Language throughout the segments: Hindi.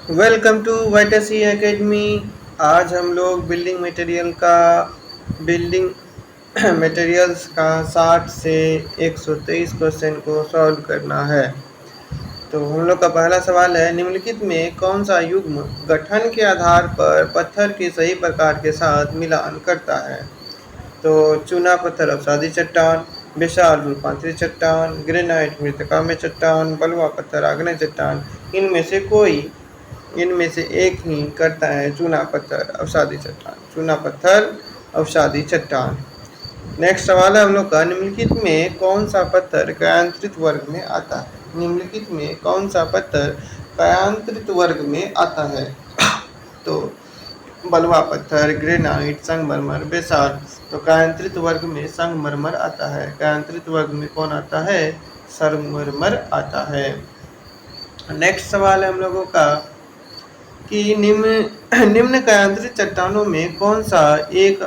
Welcome to वाइटासी academy. आज हम लोग बिल्डिंग मटेरियल्स का 60 से 123 क्वेश्चन को सॉल्व करना है। तो हम लोग का पहला सवाल है, निम्नलिखित में कौन सा युग्म गठन के आधार पर पत्थर के सही प्रकार के साथ मिलान करता है? तो चूना पत्थर अवसादी चट्टान, बेसाल्ट रूपांतरित चट्टान, ग्रेनाइट मृत्तिका में चट्टान, बलुआ पत्थर आग्नेय चट्टान। इनमें से एक ही करता है चूना पत्थर अवसादी चट्टान। चूना पत्थर अवसादी चट्टान। नेक्स्ट सवाल है हम लोग का, निम्नलिखित में कौन सा पत्थर कायांतरित वर्ग में आता है? निम्नलिखित में कौन सा पत्थर कायांतरित वर्ग में आता है? तो बलुआ पत्थर, ग्रेनाइट, संगमरमर, बेसाल्ट। तो कायांतरित वर्ग में संगमरमर आता है। कायांतरित वर्ग में कौन आता है? संगमरमर आता है। नेक्स्ट सवाल है हम लोगों का कि निम्न कायांतरित चट्टानों में कौन सा एक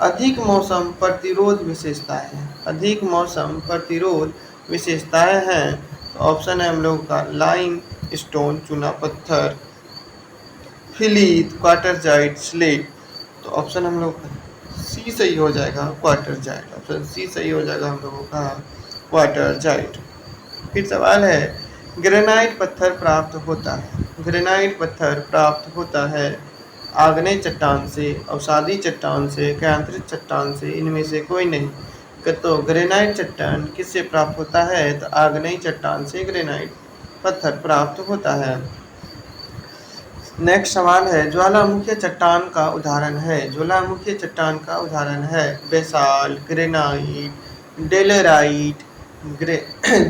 अधिक मौसम प्रतिरोध विशेषताएं हैं? अधिक मौसम प्रतिरोध विशेषताएं हैं। तो ऑप्शन है हम लोगों का लाइम स्टोन, चूना पत्थर, फिलीत, क्वार्टरजाइट, स्लेट। तो ऑप्शन हम लोग सी सही हो जाएगा, क्वार्टरजाइट। ऑप्शन सी सही हो जाएगा हम लोगों का, क्वार्टरजाइट। फिर सवाल है, ग्रेनाइट पत्थर प्राप्त होता है। ग्रेनाइट पत्थर प्राप्त होता है आग्नेय चट्टान से, अवसादी चट्टान से, कायांतरित चट्टान से, इनमें से कोई नहीं। तो ग्रेनाइट चट्टान किससे प्राप्त होता है? तो आग्नेय चट्टान से ग्रेनाइट पत्थर प्राप्त होता है। नेक्स्ट सवाल है, ज्वालामुखी चट्टान का उदाहरण है। ज्वालामुखी चट्टान का उदाहरण है बेसाल्ट, ग्रेनाइट, डेलेराइट,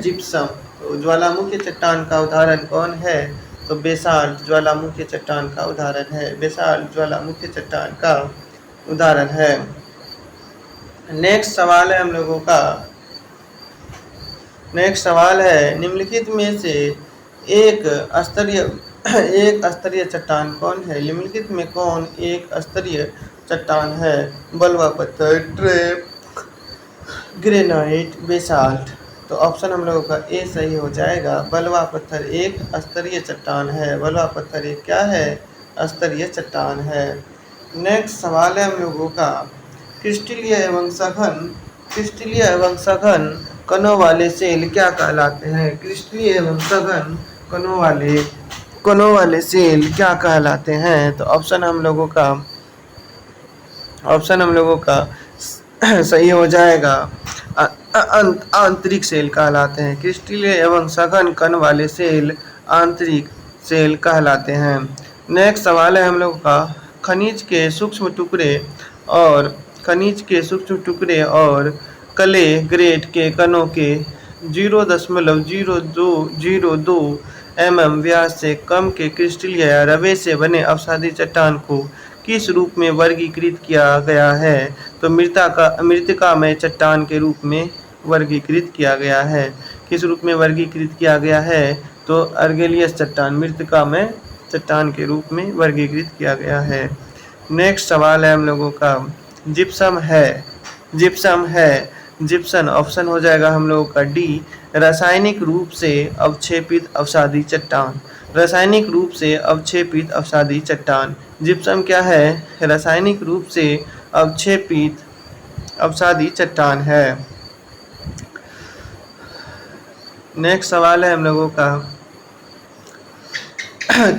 जिप्सम। तो ज्वालामुखी चट्टान का उदाहरण कौन है? तो बेसाल्ट ज्वालामुखी चट्टान का उदाहरण है। बेसाल्ट ज्वालामुखी चट्टान का उदाहरण है। नेक्स्ट सवाल है हम लोगों का, नेक्स्ट सवाल है, निम्नलिखित में से एक स्तरीय चट्टान कौन है? निम्नलिखित में कौन एक स्तरीय चट्टान है? बलुआ पत्थर, ट्रैप, ग्रेनाइट, बेसाल्ट। तो ऑप्शन हम लोगों का ए सही हो जाएगा। बलुआ पत्थर एक स्तरीय चट्टान है। बलुआ पत्थर एक क्या है? स्तरीय चट्टान है। नेक्स्ट सवाल है हम लोगों का, क्रिस्टलीय एवं सघन कणों वाले सेल क्या कहलाते हैं? क्रिस्टलीय एवं सघन कणों वाले सेल क्या कहलाते हैं? तो ऑप्शन हम लोगों का सही हो जाएगा, आंतरिक सेल कहलाते हैं। क्रिस्टलीय एवं सघन कण वाले सेल आंतरिक सेल कहलाते हैं। नेक्स्ट सवाल है हम लोगों का, खनिज के सूक्ष्म टुकड़े और कले ग्रेड के कणों के 0.0202 mm व्यास से कम के क्रिस्टल या रवे से बने अवसादी चट्टान को किस रूप में वर्गीकृत किया गया है? तो मृत्तिका में चट्टान के रूप में वर्गीकृत किया गया है। किस रूप में वर्गीकृत किया गया है? तो अर्गेलियस चट्टान, मृत्तिका में चट्टान के रूप में वर्गीकृत किया गया है। नेक्स्ट सवाल है हम लोगों का, जिप्सम है जिप्सन। ऑप्शन हो जाएगा हम लोगों का डी, रासायनिक रूप से अवक्षेपित अवसादी चट्टान। रासायनिक रूप से अवक्षेपित अवसादी चट्टान जिप्सम क्या है? रासायनिक रूप से अवक्षेपित अवसादी चट्टान है। नेक्स्ट सवाल है हम लोगों का,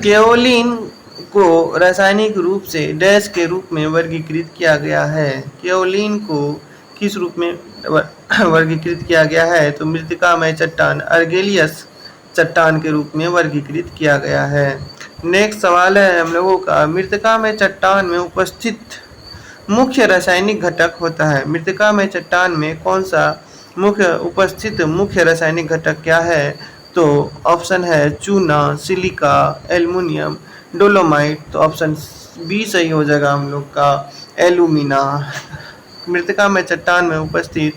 केओलिन को रासायनिक रूप से डैश के रूप में वर्गीकृत किया गया है। केओलिन को किस रूप में वर्गीकृत किया गया है? तो मृत्तिका में चट्टान, अर्गेलियस चट्टान के रूप में वर्गीकृत किया गया है। नेक्स्ट सवाल है हम लोगों का, मृत्तिका में चट्टान में उपस्थित मुख्य रासायनिक घटक होता है। मृत्तिका में चट्टान में कौन सा मुख्य रासायनिक घटक क्या है? तो ऑप्शन है चूना, सिलिका, एल्युमिनियम, डोलोमाइट। तो ऑप्शन बी सही हो जाएगा हम लोग का, एल्यूमिना। मृत्तिका में चट्टान में उपस्थित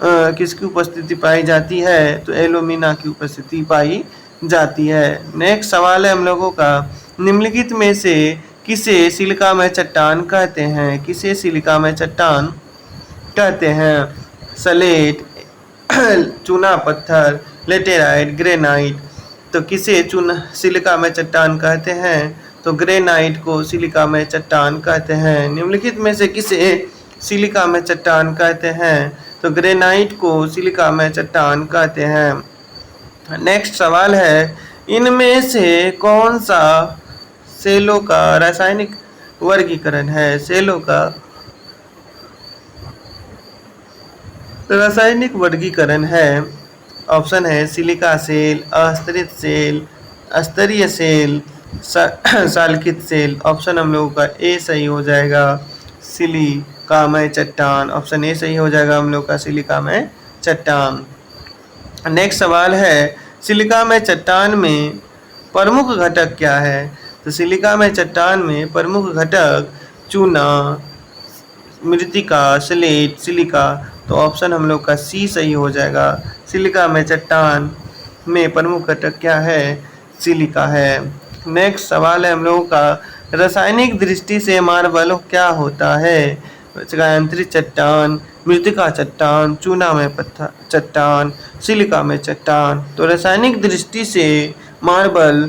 किसकी उपस्थिति पाई जाती है? तो एल्यूमिना की उपस्थिति पाई जाती है। नेक्स्ट सवाल है हम लोगों का, निम्नलिखित में से किसे सिलिका में चट्टान कहते हैं? किसे सिलिका में चट्टान कहते हैं? सलेट, चूना पत्थर, लेटेराइट, ग्रेनाइट। तो किसे सिलिका में चट्टान कहते हैं? तो ग्रेनाइट को सिलिका में चट्टान कहते हैं। निम्नलिखित में से किसे सिलिका में चट्टान कहते हैं? तो ग्रेनाइट को सिलिका में चट्टान कहते हैं। नेक्स्ट सवाल है, इनमें से कौन सा सेलों का रासायनिक वर्गीकरण है? सेलों का रासायनिक वर्गीकरण है। ऑप्शन है सिलिका सेल, अस्तरित सेल, अस्तरीय सेल, साल्कित सेल। ऑप्शन हम लोगों का ए सही हो जाएगा, सिलिकामय चट्टान। ऑप्शन ए सही हो जाएगा हम लोग का, सिलिकामय चट्टान। नेक्स्ट सवाल है, सिलिका में चट्टान में प्रमुख घटक क्या है? तो सिलिका में चट्टान में प्रमुख घटक चूना, मृतिका, स्लेट, सिलिका। तो ऑप्शन हम लोग का सी सही हो जाएगा। सिलिका में चट्टान में प्रमुख घटक क्या है? सिलिका है। नेक्स्ट सवाल है हम लोगों का, रासायनिक दृष्टि से मार्बल क्या होता है? कायांतरित चट्टान, मृतिका चट्टान, चूना में पत्थर चट्टान, सिलिका में चट्टान। तो रासायनिक दृष्टि से मार्बल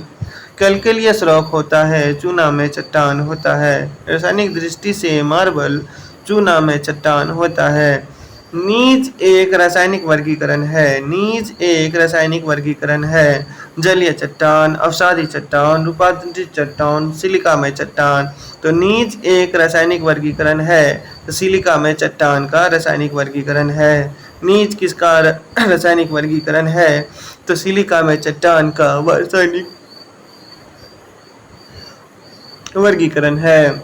कैल्केलियस रॉक होता है, चूना में चट्टान होता है। रासायनिक दृष्टि से मार्बल चूना में चट्टान होता है। नीज एक रासायनिक वर्गीकरण है। नीज एक रासायनिक वर्गीकरण है। जलीय चट्टान, अवसादी चट्टान, रूपांतरित चट्टान, सिलिका में चट्टान। तो नीज एक रासायनिक वर्गीकरण है, तो सिलिका में चट्टान का रासायनिक वर्गीकरण है। नीज किसका रासायनिक वर्गीकरण है? तो सिलिका में चट्टान का रासायनिक वर्गीकरण है।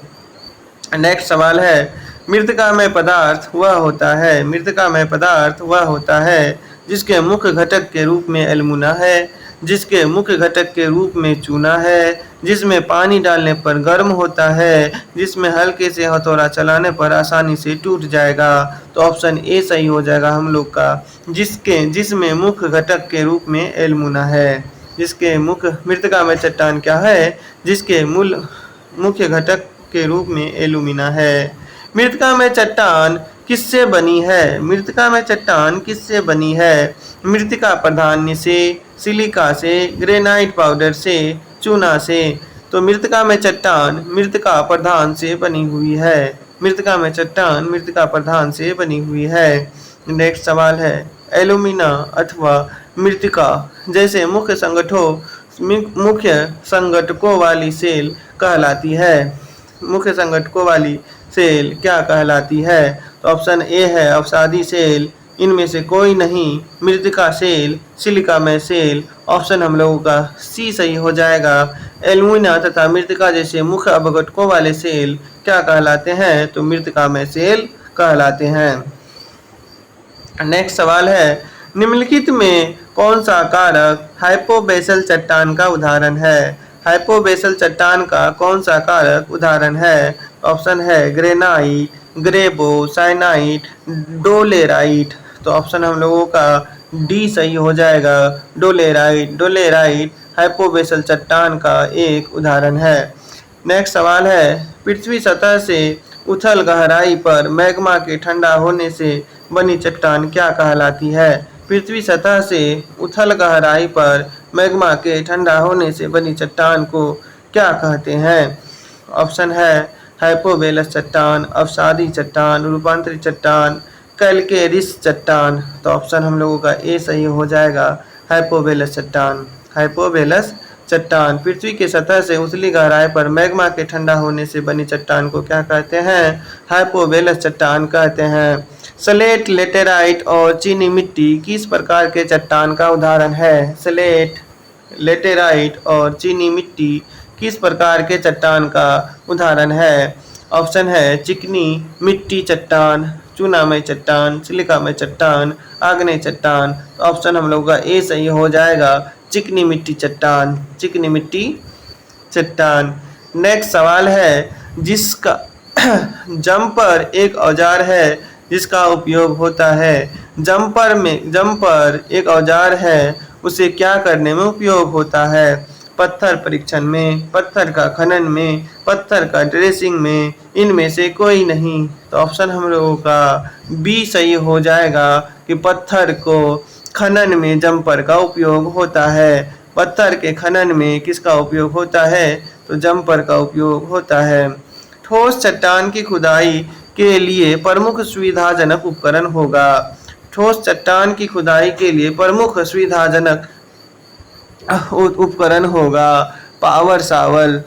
नेक्स्ट सवाल है, मृतिका में पदार्थ वह होता है। मृतिका में पदार्थ वह होता है जिसके मुख्य घटक के रूप में एल्युमिना है, जिसके मुख्य घटक के रूप में चूना है, जिसमें पानी डालने पर गर्म होता है, जिसमें हल्के से हथौड़ा चलाने पर आसानी से टूट जाएगा। तो ऑप्शन ए सही हो जाएगा हम लोग का, जिसमें मुख्य घटक के रूप में एल्युमिना है। जिसके मुख्य मृतिका में चट्टान क्या है? जिसके मुख्य घटक के रूप में एल्युमिना है। मृतिका में चट्टान किससे बनी है? मृतिका में चट्टान किससे बनी है? मृतिका प्राधान्य से, सिलिका से, ग्रेनाइट पाउडर से, चूना से। तो मृतिका में चट्टान मृतिका प्रधान से बनी हुई है। मृतिका में चट्टान मृतिका प्रधान से बनी हुई है। नेक्स्ट सवाल है, एल्युमिना अथवा मृतिका जैसे मुख्य संघटकों वाली सेल कहलाती है। मुख्य संघटकों वाली सेल क्या कहलाती है? तो ऑप्शन ए है अवसादी सेल, इनमें से कोई नहीं, मृतिका सेल, सिलिका में सेल। ऑप्शन हम लोगों का सी सही हो जाएगा। एल्युमिना तथा मृतिका जैसे मुख्य अपघटकों वाले सेल क्या कहलाते हैं? तो मृतिका में सेल कहलाते हैं। नेक्स्ट सवाल है, निम्नलिखित में कौन सा कारक हाइपोबेसल चट्टान का उदाहरण है? हाइपोबेसल चट्टान का कौन सा कारक उदाहरण है? ऑप्शन है ग्रेनाइट, ग्रेबो, साइनाइट, डोलेराइट। तो ऑप्शन हम लोगों का डी सही हो जाएगा, डोलेराइट। डोलेराइट हाइपोबेसल चट्टान का एक उदाहरण है। नेक्स्ट सवाल है, पृथ्वी सतह से उथल गहराई पर मैग्मा के ठंडा होने से बनी चट्टान क्या कहलाती है? पृथ्वी सतह से उथल गहराई पर मैग्मा के ठंडा होने से बनी चट्टान को क्या कहते हैं? ऑप्शन है हाइपोबेलस चट्टान, अवसादी चट्टान, रूपांतरित चट्टान, कैल्केरिस चट्टान। तो ऑप्शन हम लोगों का ए सही हो जाएगा, हाइपोबेलस चट्टान। हाइपोबेलस चट्टान पृथ्वी के सतह से उथली गहराई पर मैग्मा के ठंडा होने से बनी चट्टान को क्या कहते हैं? हाइपोबेलस चट्टान कहते हैं। स्लेट, लेटेराइट और चीनी मिट्टी किस प्रकार के चट्टान का उदाहरण है? स्लेट, लेटेराइट और चीनी मिट्टी किस प्रकार के चट्टान का उदाहरण है? ऑप्शन है चिकनी मिट्टी चट्टान, चूनामय चट्टान, सिलिका में चट्टान, आग्नेय चट्टान। तो ऑप्शन हम लोग का ए सही हो जाएगा, चिकनी मिट्टी चट्टान। चिकनी मिट्टी चट्टान। नेक्स्ट सवाल है, जिसका जंपर एक औजार है जिसका उपयोग होता है। जंपर एक औजार है, उसे क्या करने में उपयोग होता है? पत्थर परीक्षण में, पत्थर का खनन में, पत्थर का ड्रेसिंग में, इनमें से कोई नहीं। तो ऑप्शन हम लोगों का बी सही हो जाएगा कि पत्थर को खनन में जंपर का उपयोग होता है। पत्थर के खनन में किसका उपयोग होता है? तो जम्पर का उपयोग होता है। ठोस चट्टान की खुदाई के लिए प्रमुख सुविधाजनक उपकरण होगा। ठोस चट्टान की खुदाई के लिए प्रमुख सुविधाजनक उपकरण होगा power shovel,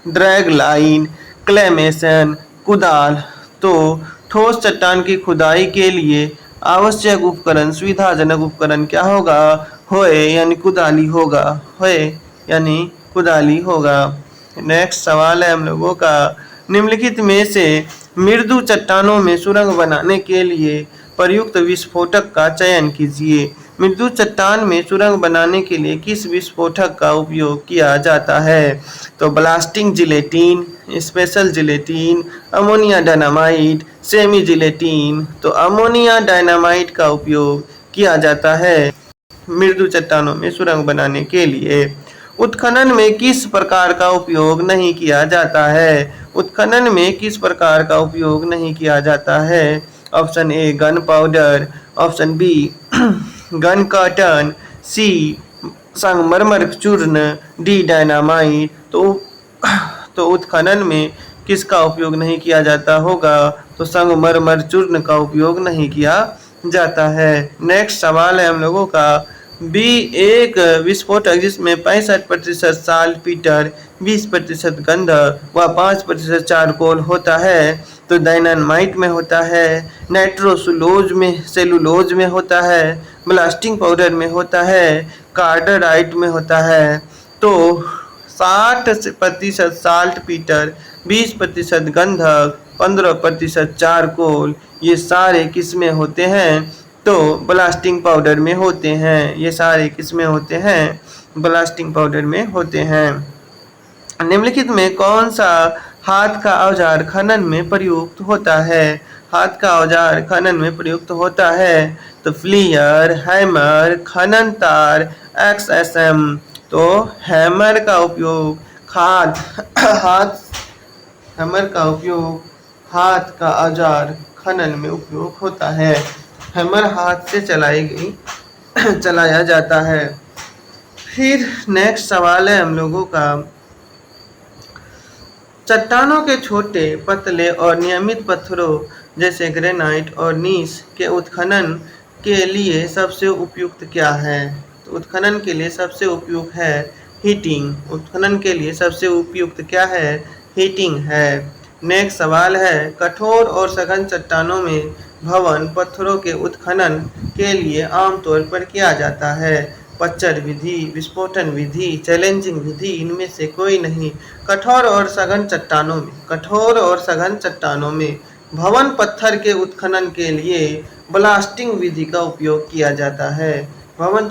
drag line, claymation, कुदाल। तो ठोस चट्टान की खुदाई के लिए आवश्यक उपकरण, सुविधाजनक उपकरण क्या होगा? होए यानी कुदाली होगा। होए यानी कुदाली होगा। नेक्स्ट सवाल है हम लोगों का, निम्नलिखित में से मृदु चट्टानों में सुरंग बनाने के लिए प्रयुक्त विस्फोटक का चयन कीजिए। मृदु चट्टान में सुरंग बनाने के लिए किस विस्फोटक का उपयोग किया जाता है? तो blasting gelatin, special gelatin, ammonia dynamite, semi gelatin. तो अमोनिया डायनामाइट का उपयोग किया जाता है मृदु चट्टानों में सुरंग बनाने के लिए। उत्खनन में किस प्रकार का उपयोग नहीं किया जाता है? उत्खनन में किस प्रकार का उपयोग नहीं किया जाता है? Option A gunpowder, option B gun cotton, C संगमरमर चूर्ण, डी डायनामाइट। तो उत्खनन में किसका उपयोग नहीं किया जाता होगा? तो संगमरमर चूर्ण का उपयोग नहीं किया जाता है। नेक्स्ट सवाल है हम लोगों का, बी एक विस्फोटक जिसमें 65% साल्टपीटर, 20% गंधक व 5% चारकोल होता है। तो डायनामाइट में होता है, नाइट्रोसुलोज में, सेलुलोज में होता है, ब्लास्टिंग पाउडर में होता है, कार्डराइट में होता है। तो 60% साल्टपीटर, 20% गंधक, 15% चारकोल, ये सारे किसमें होते हैं? तो ब्लास्टिंग पाउडर में होते हैं। ये सारे किसमें होते हैं? ब्लास्टिंग पाउडर में होते हैं। निम्नलिखित में कौन सा हाथ का औजार खनन में प्रयुक्त होता है? हाथ का औजार खनन में प्रयुक्त होता है तो फ्लियर, हैमर, खनन तार, XSM। तो हैमर का उपयोग हैमर का उपयोग हाथ का औजार खनन में उपयोग होता है। हैमर हाथ से चलाया जाता है। फिर नेक्स्ट सवाल है हम लोगों का, चट्टानों के छोटे, पतले और नियमित पत्थरों जैसे ग्रेनाइट और नीस के उत्खनन के लिए सबसे उपयुक्त क्या है? तो उत्खनन के लिए सबसे उपयुक्त है हीटिंग। उत्खनन के लिए सबसे उपयुक्त क्या है? हीटिंग है। नेक्स्ट सवाल है, कठोर और सघन चट्टानों में भवन पत्थरों के उत्खनन के लिए आमतौर पर किया जाता है? पच्चर विधि, विस्फोटन विधि, चैलेंजिंग विधि, इनमें से कोई नहीं। कठोर और सघन चट्टानों में भवन पत्थर के उत्खनन के लिए ब्लास्टिंग विधि का उपयोग किया जाता है। भवन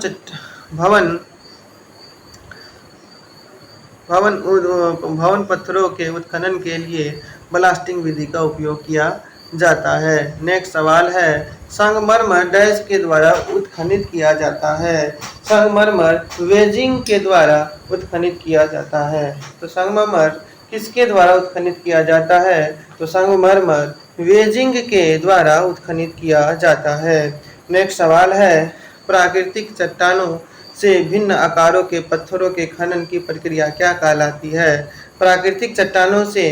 पत्थरों के उत्खनन के लिए ब्लास्टिंग विधि का उपयोग किया जाता है। नेक्स्ट सवाल है, संगमरमर डैश के द्वारा उत्खनित किया जाता है? संगमरमर वेजिंग के द्वारा उत्खनित किया जाता है। तो संगमरमर किसके द्वारा उत्खनित किया जाता है? तो संगमरमर वेजिंग के द्वारा उत्खनित किया जाता है। नेक्स्ट सवाल है, प्राकृतिक चट्टानों से भिन्न आकारों के पत्थरों के खनन की प्रक्रिया क्या कहलाती है? प्राकृतिक चट्टानों से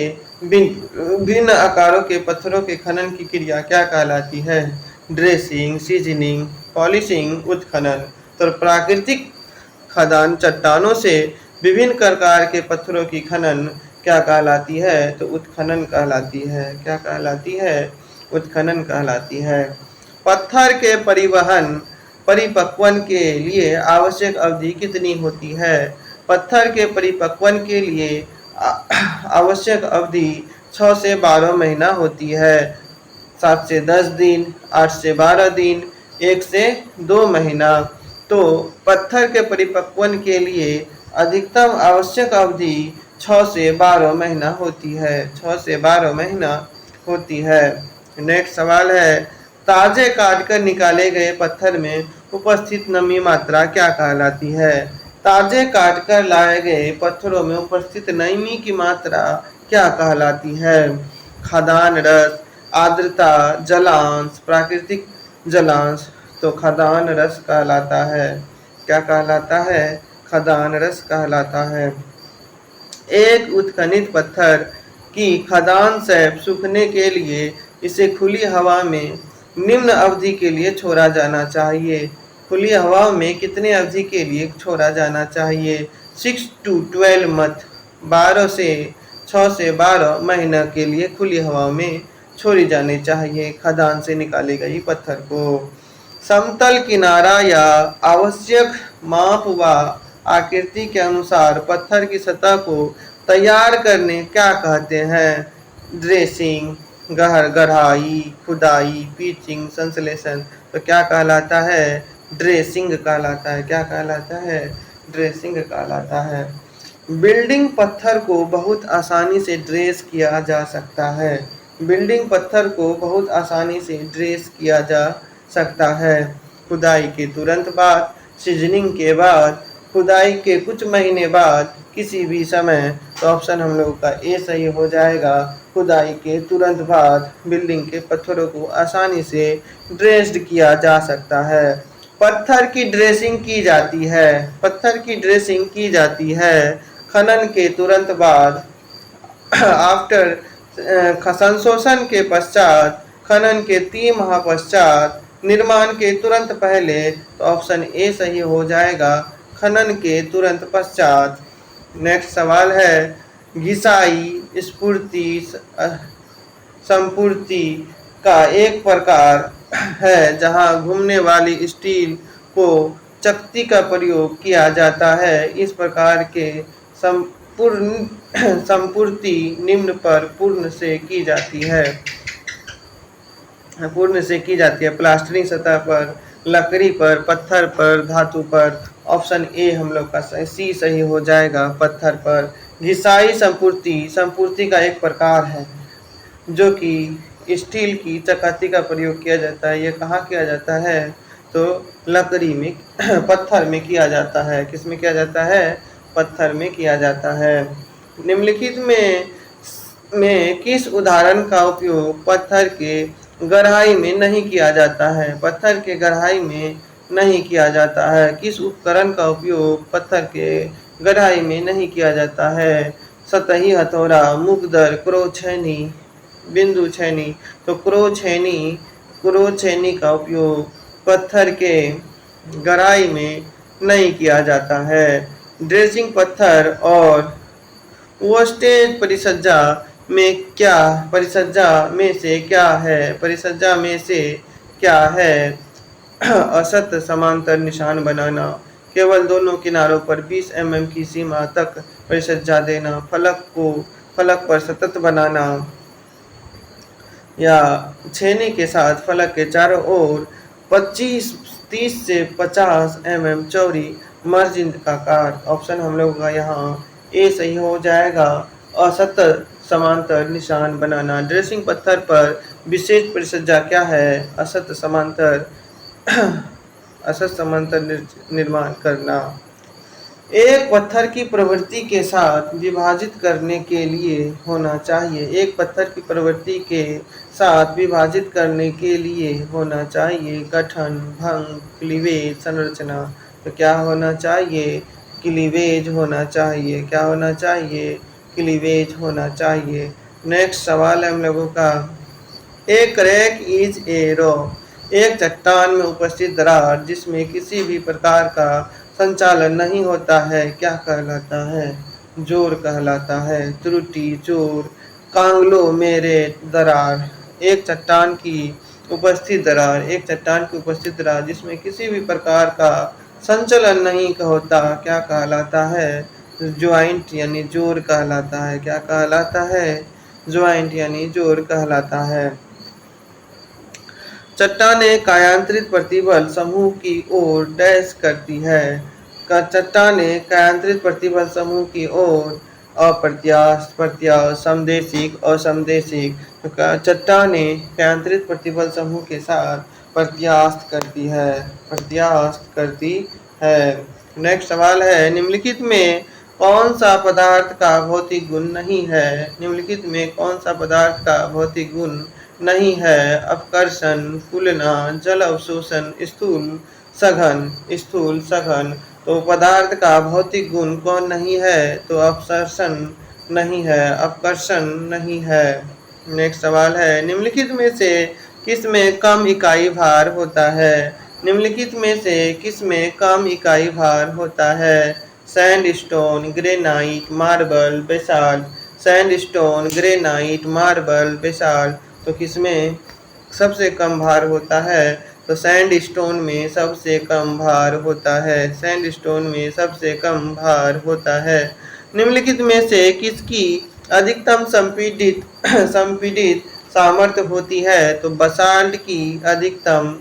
भिन्न आकारों के पत्थरों के खनन की क्रिया क्या कहलाती है? ड्रेसिंग, सीजनिंग, पॉलिशिंग, उत्खनन। तो प्राकृतिक खदान चट्टानों से विभिन्न प्रकार के पत्थरों की खनन क्या कहलाती है? तो उत्खनन कहलाती है। क्या कहलाती है? उत्खनन कहलाती है। पत्थर के परिपक्वन के लिए आवश्यक अवधि कितनी होती है? पत्थर के परिपक्वन के लिए आवश्यक अवधि 6 से 12 महीना होती है। 7 से 10 दिन, 8 से 12 दिन, 1 से 2 महीना। तो पत्थर के परिपक्वन के लिए अधिकतम आवश्यक अवधि 6 से 12 महीना होती है। 6 से 12 महीना होती है। नेक्स्ट सवाल है, ताजे काटकर निकाले गए पत्थर में उपस्थित नमी मात्रा क्या कहलाती है? ताजे काटकर लाए गए पत्थरों में उपस्थित नमी की मात्रा क्या कहलाती है? खदान रस, आर्द्रता, जलांश, प्राकृतिक जलांश। तो खदान रस कहलाता है। क्या कहलाता है? खदान रस कहलाता है। एक उत्खनित पत्थर की खदान से सूखने के लिए इसे खुली हवा में निम्न अवधि के लिए छोड़ा जाना चाहिए। खुली हवा में कितने अवधि के लिए छोड़ा जाना चाहिए? 6 to 12 मंथ, 6 से 12 महीना के लिए खुली हवा में छोड़ी जानी चाहिए खदान से निकाली गई पत्थर को। समतल किनारा या आवश्यक माप व आकृति के अनुसार पत्थर की सतह को तैयार करने क्या कहते हैं? ड्रेसिंग, गहराई, खुदाई, पिचिंग, संश्लेषण। तो क्या कहलाता है? ड्रेसिंग कहलाता है। क्या कहलाता है? ड्रेसिंग कहलाता है। बिल्डिंग पत्थर को बहुत आसानी से ड्रेस किया जा सकता है। बिल्डिंग पत्थर को बहुत आसानी से ड्रेस किया जा सकता है। खुदाई के तुरंत बाद, सीजनिंग के बाद, खुदाई के कुछ महीने बाद, किसी भी समय। तो ऑप्शन हम लोग का ए सही हो जाएगा। खुदाई के तुरंत बाद बिल्डिंग के पत्थरों को आसानी से ड्रेस्ड किया जा सकता है। पत्थर की ड्रेसिंग की जाती है। पत्थर की ड्रेसिंग की जाती है खनन के तुरंत बाद, आफ्टर संशोधन के पश्चात, खनन के 3 माह पश्चात, निर्माण के तुरंत पहले। तो ऑप्शन ए सही हो जाएगा, खनन के तुरंत पश्चात। नेक्स्ट सवाल है, घिसाई संपूर्ति का एक प्रकार है जहां घूमने वाली स्टील को चकती का प्रयोग किया जाता है। इस प्रकार के संपूर्ति निम्न पर पूर्ण से की जाती है। प्लास्टरिंग सतह पर, लकड़ी पर, पत्थर पर, धातु पर। ऑप्शन ए हम लोग का सी सही हो जाएगा, पत्थर पर। घिसाई संपूर्ति का एक प्रकार है जो कि स्टील की चकाती का प्रयोग किया जाता है। ये कहाँ किया जाता है? तो लकड़ी में पत्थर में किया जाता है। किस में किया जाता है? पत्थर में किया जाता है। निम्नलिखित में किस उदाहरण का उपयोग पत्थर के गहराई में नहीं किया जाता है? पत्थर के गहराई में नहीं किया जाता है। किस उपकरण का उपयोग पत्थर के गहराई में नहीं किया जाता है? सतही हथौड़ा, मुकदर, क्रो छैनी, बिंदु छैनी। तो क्रो छैनी का उपयोग पत्थर के गहराई में नहीं किया जाता है। ड्रेसिंग पत्थर और वेस्टेज परिसज्जा में से क्या है? असत समांतर निशान बनाना, केवल दोनों किनारों पर 20 mm की सीमा तक परिसज्जा देना, फलक पर सतत बनाना, या छेनी के साथ फलक के चारों ओर 30 से 50 mm चौड़ी मर्जिन का कार। ऑप्शन हम लोग का यहाँ ए सही हो जाएगा, असत समांतर निशान बनाना। ड्रेसिंग पत्थर पर विशेष परिसज्जा क्या है? असत समांतर निर्माण करना। एक पत्थर की प्रवृत्ति के साथ विभाजित करने के लिए होना चाहिए। एक पत्थर की प्रवृत्ति के साथ विभाजित करने के लिए होना चाहिए गठन, भंग, क्लीवेज, संरचना। तो क्या होना चाहिए? क्लीवेज होना चाहिए। क्या होना चाहिए? क्लीवेज होना चाहिए। नेक्स्ट सवाल है हम लोगों का, ए क्रैक इज ए रॉक। एक चट्टान में उपस्थित दरार जिसमें किसी भी प्रकार का संचालन नहीं होता है क्या कहलाता है? जोर कहलाता है। त्रुटि, जोर, कांग्लोमेरेट दरार। एक चट्टान की उपस्थित दरार जिसमें किसी भी प्रकार का संचलन नहीं होता क्या कहलाता है? ज्वाइंट यानी जोर कहलाता है। क्या कहलाता है? ज्वाइंट यानी जोर कहलाता है। चट्टानें कायांतरित प्रतिबल समूह की ओर डैश करती है। चट्टानें कायांतरित प्रतिबल समूह की ओर अप्रत्यास्थ, प्रत्यास्थ, समदेशिक, असमदेशिक। चट्टानें कायांतरित प्रतिबल समूह के साथ प्रत्यास्थ करती है। नेक्स्ट सवाल है, निम्नलिखित में कौन सा पदार्थ का भौतिक गुण नहीं है? निम्नलिखित में कौन सा पदार्थ का भौतिक गुण नहीं है? अपकर्षण, फूलना, जल अवशोषण, स्थूल सघन। तो पदार्थ का भौतिक गुण कौन नहीं है? तो अपसर्शन नहीं है, अपकर्षण नहीं है। नेक्स्ट सवाल है, निम्नलिखित में से किस में कम इकाई भार होता है? निम्नलिखित में से किस में कम इकाई भार होता है? Sandstone, granite, marble, basalt. Sandstone, granite, marble, basalt. तो किसमें सबसे कम भार होता है? तो सैंडस्टोन में सबसे कम भार होता है। सैंडस्टोन में सबसे कम भार होता है। निम्नलिखित में से किसकी अधिकतम संपीड़ित संपीड़ित सामर्थ्य होती है? तो बेसाल्ट की अधिकतम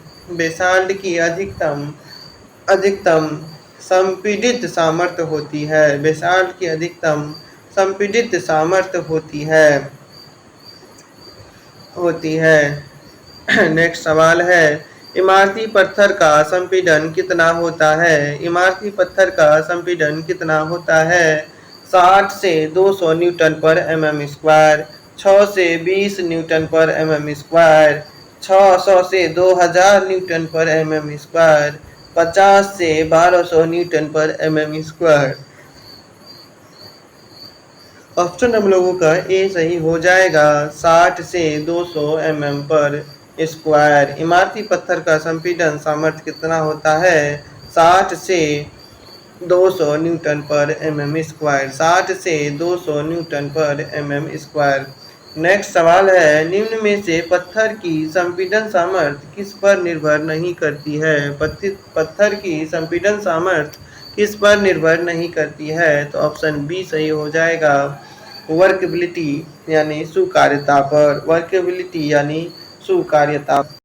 अधिकतम संपीड़ित सामर्थ्य होती है। बेसाल्ट की अधिकतम संपीड़ित सामर्थ्य होती है। नेक्स्ट सवाल है, इमारती पत्थर का संपीड़न कितना होता है? इमारती पत्थर का संपीड़न कितना होता है? 60 से 200 न्यूटन पर mm स्क्वायर, 6 से 20 न्यूटन पर mm स्क्वायर, 600 से 2000 न्यूटन पर mm स्क्वायर, 50 से 1200 न्यूटन पर mm स्क्वायर। ऑप्शन हम लोगों का ए सही हो जाएगा, 60 से 200 mm पर स्क्वायर। इमारती पत्थर का संपीड़न सामर्थ्य कितना होता है? 60 से 200 न्यूटन पर mm स्क्वायर। 60 से 200 न्यूटन पर mm स्क्वायर। नेक्स्ट सवाल है, निम्न में से पत्थर की संपीड़न सामर्थ्य किस पर निर्भर नहीं करती है? पत्थर की संपीड़न सामर्थ्य किस पर निर्भर नहीं करती है? तो ऑप्शन बी सही हो जाएगा, वर्केबिलिटी यानी सुकार्यता पर। वर्केबिलिटी यानी सुकार्यता।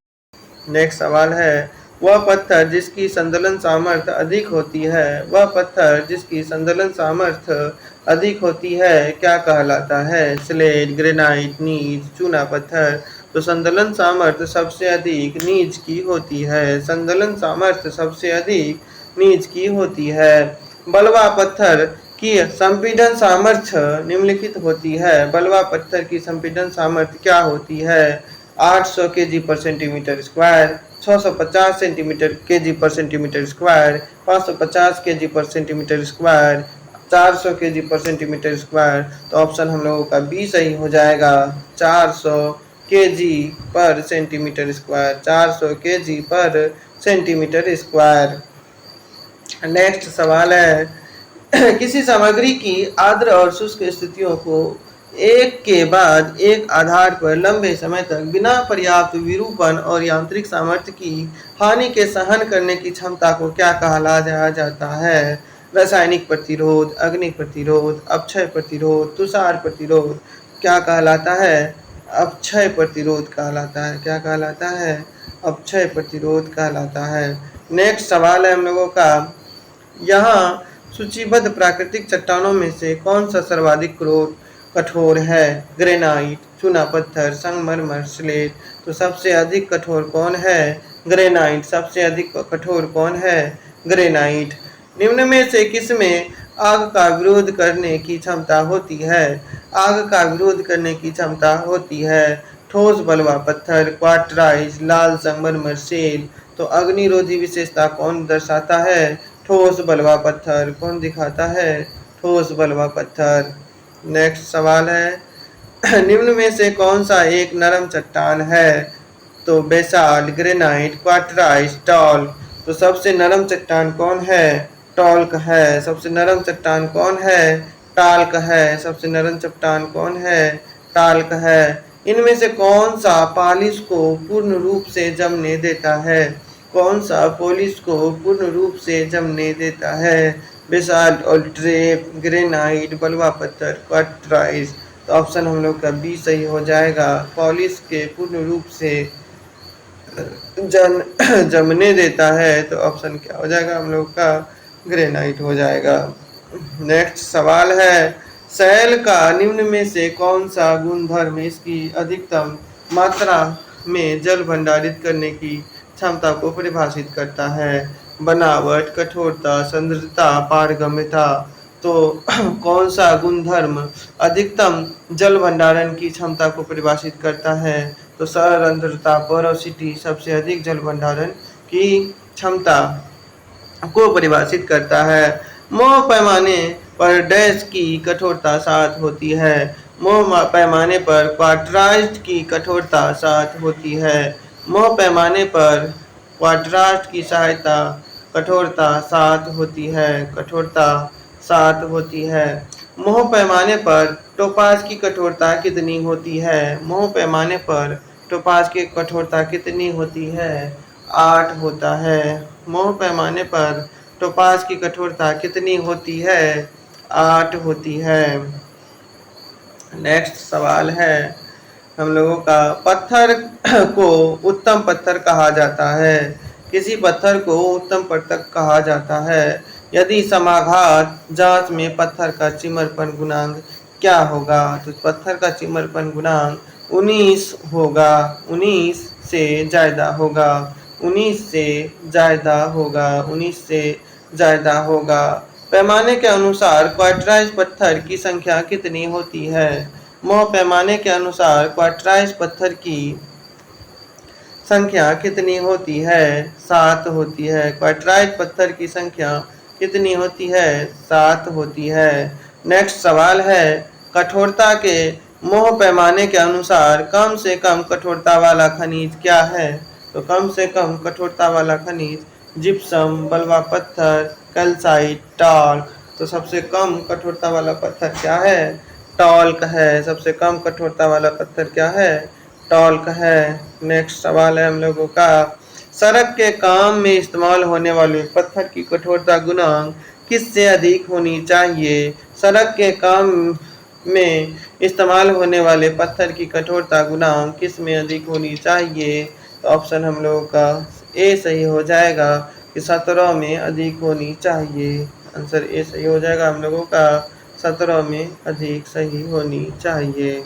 नेक्स्ट सवाल है, वह पत्थर जिसकी संदलन सामर्थ्य अधिक होती है, वह पत्थर जिसकी संदलन सामर्थ्य अधिक होती है क्या कहलाता है? स्लेट, ग्रेनाइट, नीज, चूना पत्थर। तो संदलन सामर्थ्य सबसे अधिक नीज की होती है। संदलन सामर्थ्य सबसे अधिक नीज की होती है। बलवा पत्थर की संपीड़न सामर्थ्य निम्नलिखित होती है। बलवा पत्थर की संपीड़न सामर्थ्य क्या होती है? 800 kg पर सेंटीमीटर स्क्वायर, 650 सेंटीमीटर kg पर सेंटीमीटर स्क्वायर, 550 kg पर सेंटीमीटर स्क्वायर, 400 kg पर सेंटीमीटर स्क्वायर। तो ऑप्शन हम लोगों का बी सही हो जाएगा, 400 kg पर सेंटीमीटर स्क्वायर। 400 kg पर सेंटीमीटर स्क्वायर। नेक्स्ट सवाल है, किसी सामग्री की आर्द्र और शुष्क स्थितियों को एक के बाद एक आधार पर लंबे समय तक बिना पर्याप्त विरूपण और यांत्रिक सामर्थ्य की हानि के सहन करने की क्षमता को क्या कहा जाता है? रासायनिक प्रतिरोध, अग्नि प्रतिरोध, अपक्षय प्रतिरोध, तुषार प्रतिरोध। क्या कहलाता है? अपक्षय प्रतिरोध कहलाता है। क्या कहलाता है? अपक्षय प्रतिरोध कहलाता है। नेक्स्ट सवाल है हम लोगों का, यहाँ सूचीबद्ध प्राकृतिक चट्टानों में से कौन सा सर्वाधिक कठोर है? ग्रेनाइट, चूना पत्थर, संगमरमर, स्लेट। तो सबसे अधिक कठोर कौन है? ग्रेनाइट। सबसे अधिक कठोर कौन है? ग्रेनाइट। निम्न में से किसमें आग का विरोध करने की क्षमता होती है? आग का विरोध करने की क्षमता होती है ठोस बलवा पत्थर, क्वार्टराइज, लाल संगमरमर, शेल। तो अग्निरोधी विशेषता कौन दर्शाता है? ठोस बलवा पत्थर। कौन दिखाता है? ठोस बलवा पत्थर। नेक्स्ट सवाल है, निम्न में से कौन सा एक नरम चट्टान है? तो बेसाल्ट, ग्रेनाइट, क्वार्टराइज, टॉल्क। तो सबसे नरम चट्टान कौन है? टॉल्क है। सबसे नरम चट्टान कौन है? टाल्क है। सबसे नरम चट्टान कौन है? टाल्क है। इनमें से कौन सा पॉलिश को पूर्ण रूप से जमने देता है? कौन सा पॉलिश को पूर्ण रूप से जमने देता है? बेसाल्ट, ऑल्ट्रेप, ग्रेनाइट, बलवा पत्थर, क्वार्टराइज। तो ऑप्शन हम लोग का बी सही हो जाएगा, पॉलिश के पूर्ण रूप से जमने देता है। तो ऑप्शन क्या हो जाएगा हम लोग का? ग्रेनाइट हो जाएगा। नेक्स्ट सवाल है, सेल का निम्न में से कौन सा गुणधर्म इसकी अधिकतम मात्रा में जल भंडारित करने की क्षमता को परिभाषित करता है? बनावट, कठोरता, सांद्रता, पारगम्यता। तो कौन सा गुणधर्म अधिकतम जल भंडारण की क्षमता को परिभाषित करता है? तो सरंध्रता, पोरोसिटी, सबसे अधिक जल भंडारण की क्षमता। को परिभाषित करता है। मोह पैमाने पर डैश की कठोरता 7 होती है। मोह पैमाने पर क्वार्टाइज्ड की कठोरता 7 होती है। मोह पैमाने पर क्वार्टाइज्ड की सहायता कठोरता 7 होती है। कठोरता 7 होती है। मोह पैमाने पर टोपाज की कठोरता कितनी होती है? मोह पैमाने पर टोपाज की कठोरता कितनी होती है? 8 होता है। मोह पैमाने पर टोपाज की कठोरता कितनी होती है? 8 होती है। नेक्स्ट सवाल है हम लोगों का, पत्थर को उत्तम पत्थर कहा जाता है। किसी पत्थर को उत्तम पत्थर कहा जाता है यदि समाघात जांच में पत्थर का चिमरपन गुणांक क्या होगा? तो पत्थर का चिमरपन गुणांक 19 होगा। 19 से ज़्यादा होगा। 19 से ज़्यादा होगा। 19 से ज़्यादा होगा। पैमाने के अनुसार क्वार्टाइज पत्थर की संख्या कितनी होती है? मोह पैमाने के अनुसार क्वार्टाइज पत्थर की संख्या कितनी होती है? 7 होती है। क्वार्टाइज पत्थर की संख्या कितनी होती है? 7 होती है। नेक्स्ट सवाल है, कठोरता के मोह पैमाने के अनुसार कम से कम कठोरता वाला खनिज क्या है? तो कम से कम कठोरता वाला खनिज जिप्सम, बलुआ पत्थर, कैल्साइट, टाल्क। तो सबसे कम कठोरता वाला पत्थर क्या है? टाल्क है। सबसे कम कठोरता वाला पत्थर क्या है? टाल्क है। नेक्स्ट सवाल है हम लोगों का, सड़क के काम में इस्तेमाल होने वाले पत्थर की कठोरता गुणांक किससे अधिक होनी चाहिए? सड़क के काम में इस्तेमाल होने वाले पत्थर की कठोरता गुणांक किस में अधिक होनी चाहिए? तो ऑप्शन हम लोगों का ए सही हो जाएगा कि 17 में अधिक होनी चाहिए। आंसर ए सही हो जाएगा हम लोगों का, 17 में अधिक सही होनी चाहिए।